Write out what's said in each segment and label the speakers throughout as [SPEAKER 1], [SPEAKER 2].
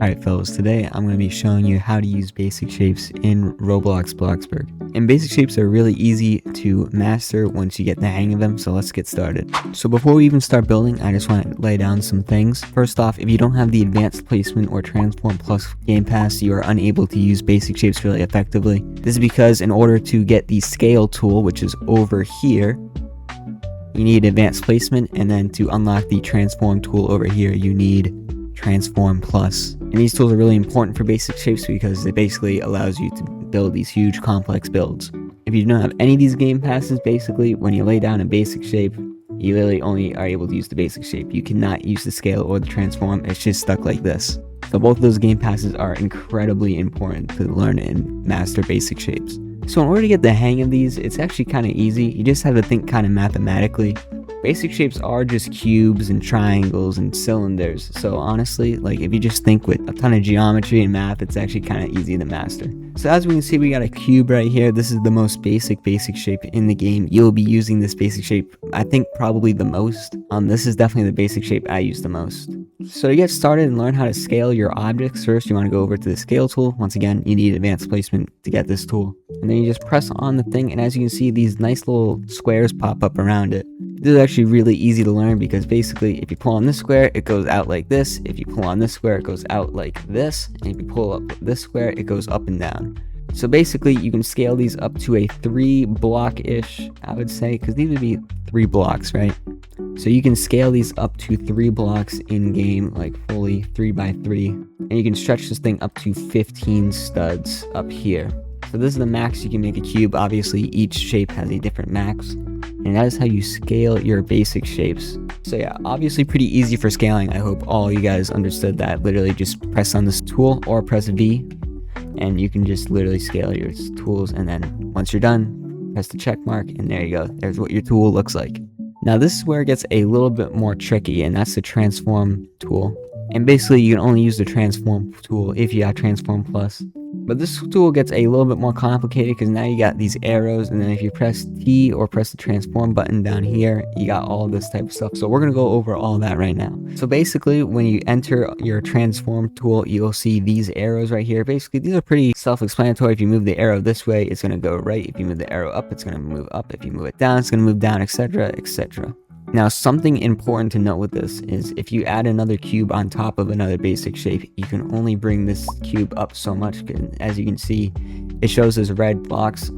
[SPEAKER 1] Alright fellas, today I'm going to be showing you how to use basic shapes in Roblox Bloxburg. And basic shapes are really easy to master once you get the hang of them, so let's get started. So before we even start building, I just want to lay down some things. First off, if you don't have the advanced placement or transform plus game pass, you are unable to use basic shapes really effectively. This is because in order to get the scale tool, which is over here, you need advanced placement, and then to unlock the transform tool over here, you need transform plus. And these tools are really important for basic shapes because it basically allows you to build these huge complex builds. If you don't have any of these game passes, basically when you lay down a basic shape, you literally only are able to use the basic shape. You cannot use the scale or the transform. It's just stuck like this. So both of those game passes are incredibly important to learn and master basic shapes. So in order to get the hang of these, it's actually kind of easy. You just have to think kind of mathematically. Basic shapes are just cubes and triangles and cylinders. So honestly, like if you just think with a ton of geometry and math, it's actually kind of easy to master. So as we can see, we got a cube right here. This is the most basic shape in the game. You'll be using this basic shape, I think probably the most. This is definitely the basic shape I use the most. So to get started and learn how to scale your objects, first you want to go over to the scale tool. Once again, you need advanced placement to get this tool. And then you just press on the thing, and as you can see, these nice little squares pop up around it. This is actually really easy to learn because basically if you pull on this square, it goes out like this. If you pull on this square, it goes out like this. And if you pull up this square, it goes up and down. So basically you can scale these up to a 3 block-ish, I would say, because these would be 3 blocks, right? So you can scale these up to 3 blocks in game, like fully 3 by 3. And you can stretch this thing up to 15 studs up here. So this is the max you can make a cube. Obviously each shape has a different max. And that is how you scale your basic shapes. So yeah, obviously pretty easy for scaling. I hope all you guys understood that. Literally just press on this tool or press V, and you can just literally scale your tools. And then once you're done, press the check mark, and there you go. There's what your tool looks like. Now this is where it gets a little bit more tricky, and that's the transform tool. And basically you can only use the transform tool if you have transform plus. But this tool gets a little bit more complicated because now you got these arrows, and then if you press T or press the transform button down here, you got all this type of stuff. So we're going to go over all that right now. So basically when you enter your transform tool, you'll see these arrows right here. Basically these are pretty self-explanatory. If you move the arrow this way, it's going to go right. If you move the arrow up, it's going to move up. If you move it down, it's going to move down, etc., etc. Now, something important to note with this is if you add another cube on top of another basic shape, you can only bring this cube up so much. As you can see, it shows as red blocks.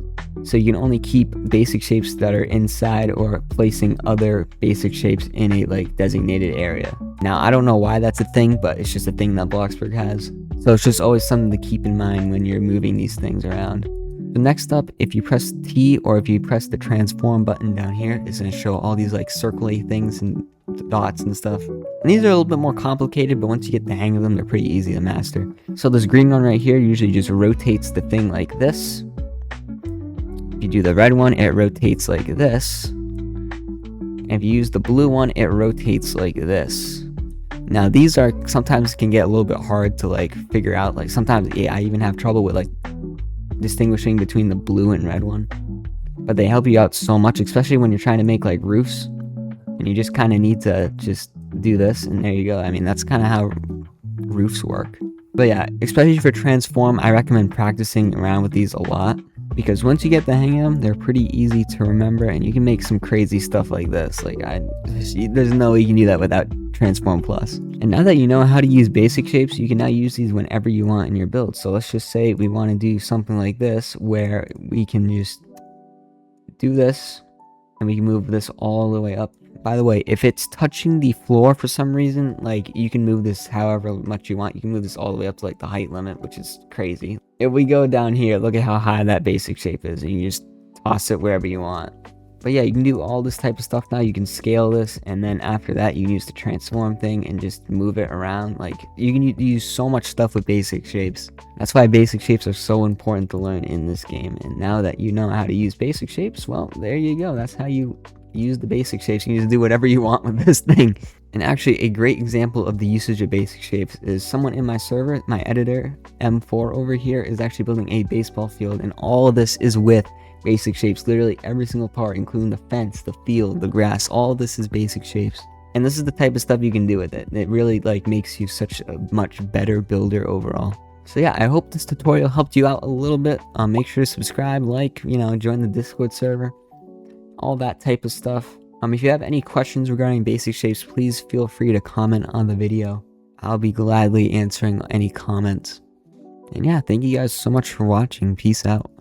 [SPEAKER 1] So you can only keep basic shapes that are inside or placing other basic shapes in a designated area. Now, I don't know why that's a thing, but it's just a thing that Bloxburg has. So it's just always something to keep in mind when you're moving these things around. So next up, if you press T or if you press the transform button down here, it's going to show all these circly things and dots and stuff. And these are a little bit more complicated, but once you get the hang of them, they're pretty easy to master. So this green one right here usually just rotates the thing like this. If you do the red one, it rotates like this. And if you use the blue one, it rotates like this. Now these are sometimes can get a little bit hard to figure out. Sometimes I even have trouble with distinguishing between the blue and red one, but they help you out so much, especially when you're trying to make roofs and you just kind of need to just do this, and there you go. I mean, that's kind of how roofs work. But yeah, especially for transform, I recommend practicing around with these a lot because once you get the hang of them, they're pretty easy to remember, and you can make some crazy stuff like this. There's no way you can do that without transform plus. And now that you know how to use basic shapes, you can now use these whenever you want in your build. So let's just say we want to do something like this where we can just do this and we can move this all the way up. By the way, if it's touching the floor for some reason, you can move this however much you want. You can move this all the way up to the height limit, which is crazy. If we go down here, look at how high that basic shape is, and you just toss it wherever you want. But yeah, you can do all this type of stuff now. You can scale this, and then after that, you can use the transform thing and just move it around. You can use so much stuff with basic shapes. That's why basic shapes are so important to learn in this game. And now that you know how to use basic shapes, well, there you go. That's how you use the basic shapes. You can just do whatever you want with this thing. And actually, a great example of the usage of basic shapes is someone in my server, my editor, M4 over here, is actually building a baseball field, and all of this is with basic shapes. Literally every single part, including the fence, the field, the grass, all of this is basic shapes. And this is the type of stuff you can do with it. It really like makes you such a much better builder overall. So yeah, I hope this tutorial helped you out a little bit. Make sure to subscribe, like, join the Discord server, all that type of stuff. If you have any questions regarding basic shapes, please feel free to comment on the video. I'll be gladly answering any comments. And yeah, thank you guys so much for watching. Peace out.